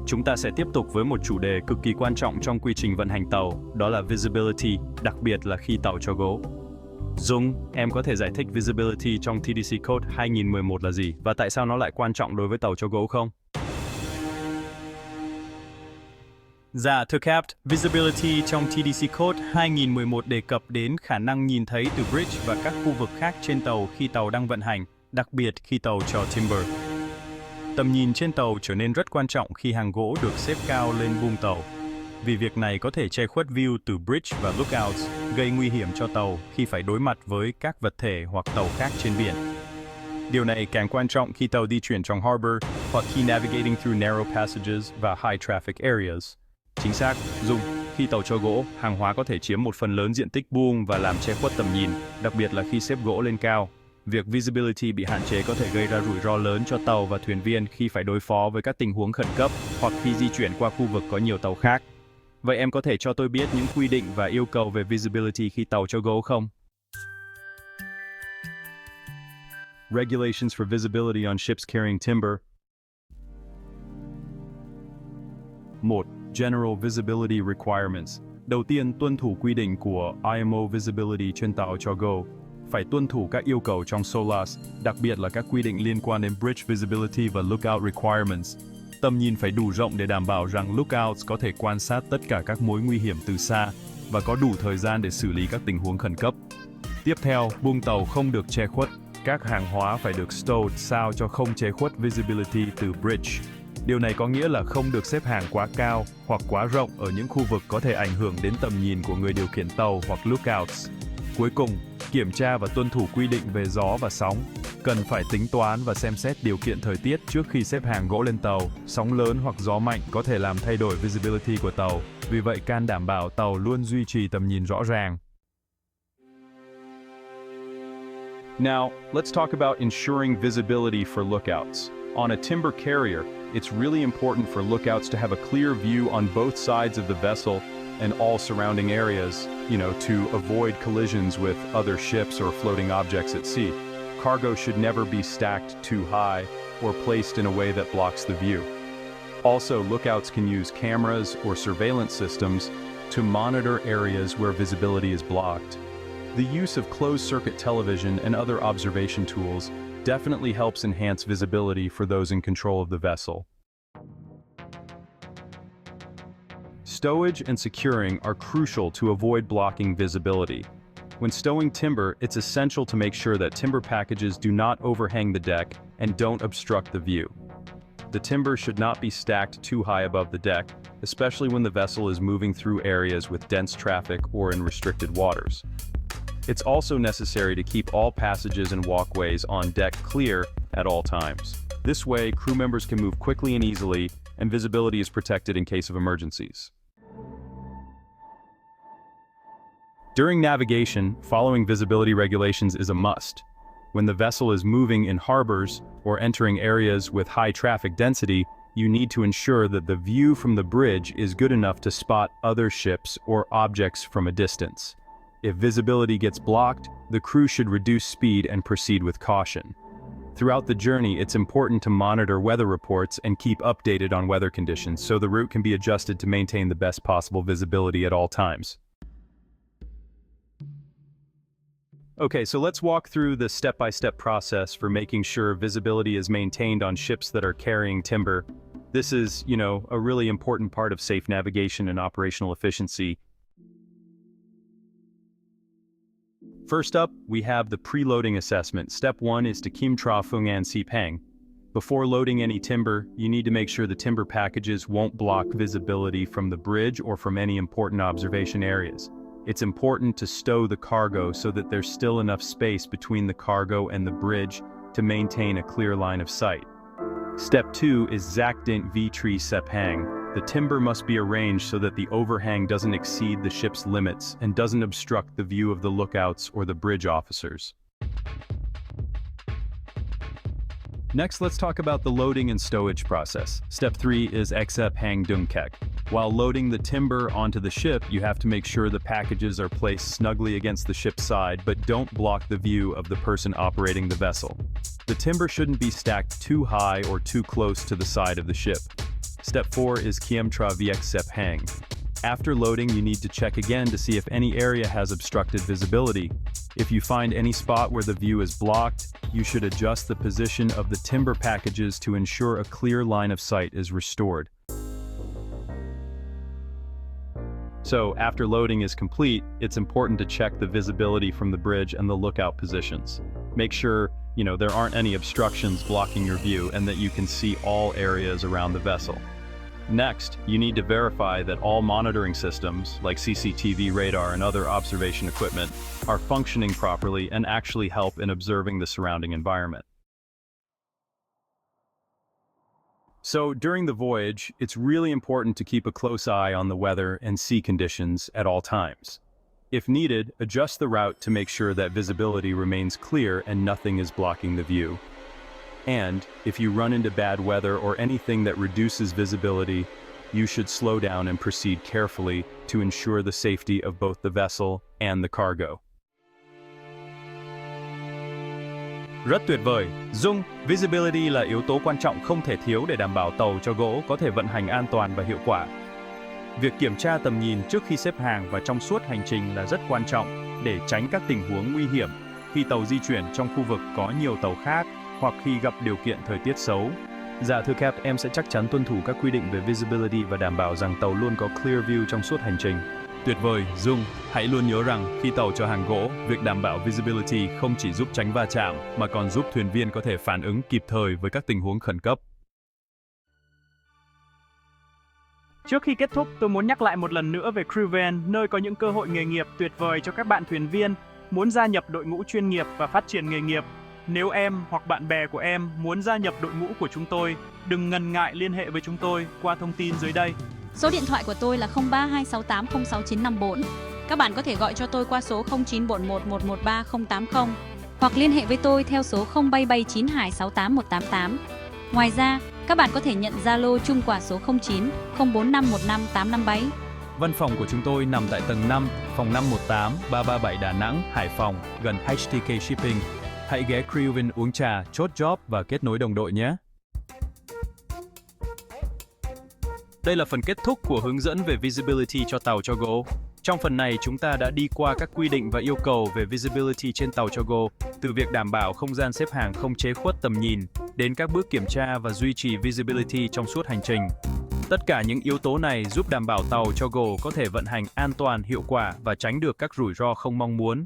Chúng ta sẽ tiếp tục với một chủ đề cực kỳ quan trọng trong quy trình vận hành tàu, đó là visibility, đặc biệt là khi tàu cho gỗ. Dũng, em có thể giải thích visibility trong TDC Code 2011 là gì và tại sao nó lại quan trọng đối với tàu cho gỗ không? Dạ, thưa Capt, visibility trong TDC Code 2011 đề cập đến khả năng nhìn thấy từ bridge và các khu vực khác trên tàu khi tàu đang vận hành, đặc biệt khi tàu chở timber. Tầm nhìn trên tàu trở nên rất quan trọng khi hàng gỗ được xếp cao lên buồng tàu, vì việc này có thể che khuất view từ bridge và lookouts, gây nguy hiểm cho tàu khi phải đối mặt với các vật thể hoặc tàu khác trên biển. Điều này càng quan trọng khi tàu di chuyển trong harbor hoặc khi navigating through narrow passages và high traffic areas. Chính xác, Dũng, khi tàu chở gỗ, hàng hóa có thể chiếm một phần lớn diện tích buồng và làm che khuất tầm nhìn, đặc biệt là khi xếp gỗ lên cao. Việc visibility bị hạn chế có thể gây ra rủi ro lớn cho tàu và thuyền viên khi phải đối phó với các tình huống khẩn cấp hoặc khi di chuyển qua khu vực có nhiều tàu khác. Vậy em có thể cho tôi biết những quy định và yêu cầu về visibility khi tàu chở gỗ không? Regulations for visibility on ships carrying timber. 1. General Visibility Requirements. Đầu tiên, tuân thủ quy định của IMO Visibility trên tàu chở gỗ. Phải tuân thủ các yêu cầu trong SOLAS, đặc biệt là các quy định liên quan đến Bridge Visibility và Lookout Requirements. Tầm nhìn phải đủ rộng để đảm bảo rằng lookouts có thể quan sát tất cả các mối nguy hiểm từ xa và có đủ thời gian để xử lý các tình huống khẩn cấp. Tiếp theo, buồng tàu không được che khuất. Các hàng hóa phải được stowed sao cho không che khuất visibility từ bridge. Điều này có nghĩa là không được xếp hàng quá cao hoặc quá rộng ở những khu vực có thể ảnh hưởng đến tầm nhìn của người điều khiển tàu hoặc lookouts. Cuối cùng, kiểm tra và tuân thủ quy định về gió và sóng. Cần phải tính toán và xem xét điều kiện thời tiết trước khi xếp hàng gỗ lên tàu. Sóng lớn hoặc gió mạnh có thể làm thay đổi visibility của tàu, vì vậy can đảm bảo tàu luôn duy trì tầm nhìn rõ ràng. Now, let's talk about ensuring visibility for lookouts. On a timber carrier, it's really important for lookouts to have a clear view on both sides of the vessel and all surrounding areas, to avoid collisions with other ships or floating objects at sea. Cargo should never be stacked too high or placed in a way that blocks the view. Also, lookouts can use cameras or surveillance systems to monitor areas where visibility is blocked. The use of closed-circuit television and other observation tools definitely helps enhance visibility for those in control of the vessel. Stowage and securing are crucial to avoid blocking visibility. When stowing timber, it's essential to make sure that timber packages do not overhang the deck and don't obstruct the view. The timber should not be stacked too high above the deck, especially when the vessel is moving through areas with dense traffic or in restricted waters. It's also necessary to keep all passages and walkways on deck clear at all times. This way, crew members can move quickly and easily, and visibility is protected in case of emergencies. During navigation, following visibility regulations is a must. When the vessel is moving in harbors or entering areas with high traffic density, you need to ensure that the view from the bridge is good enough to spot other ships or objects from a distance. If visibility gets blocked, the crew should reduce speed and proceed with caution. Throughout the journey, it's important to monitor weather reports and keep updated on weather conditions so the route can be adjusted to maintain the best possible visibility at all times. Okay, so let's walk through the step-by-step process for making sure visibility is maintained on ships that are carrying timber. This is, a really important part of safe navigation and operational efficiency. First up, we have the preloading assessment. Step 1 is to kim tra phương án xếp hàng. Before loading any timber, you need to make sure the timber packages won't block visibility from the bridge or from any important observation areas. It's important to stow the cargo so that there's still enough space between the cargo and the bridge to maintain a clear line of sight. Step 2 is zakdint v-tree xếp hàng. The timber must be arranged so that the overhang doesn't exceed the ship's limits and doesn't obstruct the view of the lookouts or the bridge officers. Next, let's talk about the loading and stowage process. Step 3 is xếp hàng dung kek. While loading the timber onto the ship, you have to make sure the packages are placed snugly against the ship's side, but don't block the view of the person operating the vessel. The timber shouldn't be stacked too high or too close to the side of the ship. Step 4 is kiểm tra việc xếp hàng. After loading, you need to check again to see if any area has obstructed visibility. If you find any spot where the view is blocked, you should adjust the position of the timber packages to ensure a clear line of sight is restored. So, after loading is complete, it's important to check the visibility from the bridge and the lookout positions. Make sure, there aren't any obstructions blocking your view and that you can see all areas around the vessel. Next, you need to verify that all monitoring systems, like CCTV, radar, and other observation equipment, are functioning properly and actually help in observing the surrounding environment. So, during the voyage, it's really important to keep a close eye on the weather and sea conditions at all times. If needed, adjust the route to make sure that visibility remains clear and nothing is blocking the view. And, if you run into bad weather or anything that reduces visibility, you should slow down and proceed carefully to ensure the safety of both the vessel and the cargo. Rất tuyệt vời. Dũng, visibility là yếu tố quan trọng không thể thiếu để đảm bảo tàu cho gỗ có thể vận hành an toàn và hiệu quả. Việc kiểm tra tầm nhìn trước khi xếp hàng và trong suốt hành trình là rất quan trọng để tránh các tình huống nguy hiểm khi tàu di chuyển trong khu vực có nhiều tàu khác hoặc khi gặp điều kiện thời tiết xấu. Dạ thưa Capt, em sẽ chắc chắn tuân thủ các quy định về visibility và đảm bảo rằng tàu luôn có clear view trong suốt hành trình. Tuyệt vời, Dũng, hãy luôn nhớ rằng khi tàu chở hàng gỗ, việc đảm bảo visibility không chỉ giúp tránh va chạm mà còn giúp thuyền viên có thể phản ứng kịp thời với các tình huống khẩn cấp. Trước khi kết thúc, tôi muốn nhắc lại một lần nữa về Crewvn, nơi có những cơ hội nghề nghiệp tuyệt vời cho các bạn thuyền viên muốn gia nhập đội ngũ chuyên nghiệp và phát triển nghề nghiệp. Nếu em hoặc bạn bè của em muốn gia nhập đội ngũ của chúng tôi, đừng ngần ngại liên hệ với chúng tôi qua thông tin dưới đây. Số điện thoại của tôi là 0326806954. Các bạn có thể gọi cho tôi qua số 0941113080 hoặc liên hệ với tôi theo số 0779268188. Ngoài ra, các bạn có thể nhận Zalo chung quả số 09 04515857. Văn phòng của chúng tôi nằm tại tầng 5, phòng 518, 337 Đà Nẵng, Hải Phòng, gần HTK Shipping. Hãy ghé Crewvn uống trà, chốt job và kết nối đồng đội nhé. Đây là phần kết thúc của hướng dẫn về visibility cho tàu cho gỗ. Trong phần này, chúng ta đã đi qua các quy định và yêu cầu về visibility trên tàu cho gỗ, từ việc đảm bảo không gian xếp hàng không chế khuất tầm nhìn, đến các bước kiểm tra và duy trì visibility trong suốt hành trình. Tất cả những yếu tố này giúp đảm bảo tàu cho gỗ có thể vận hành an toàn, hiệu quả và tránh được các rủi ro không mong muốn.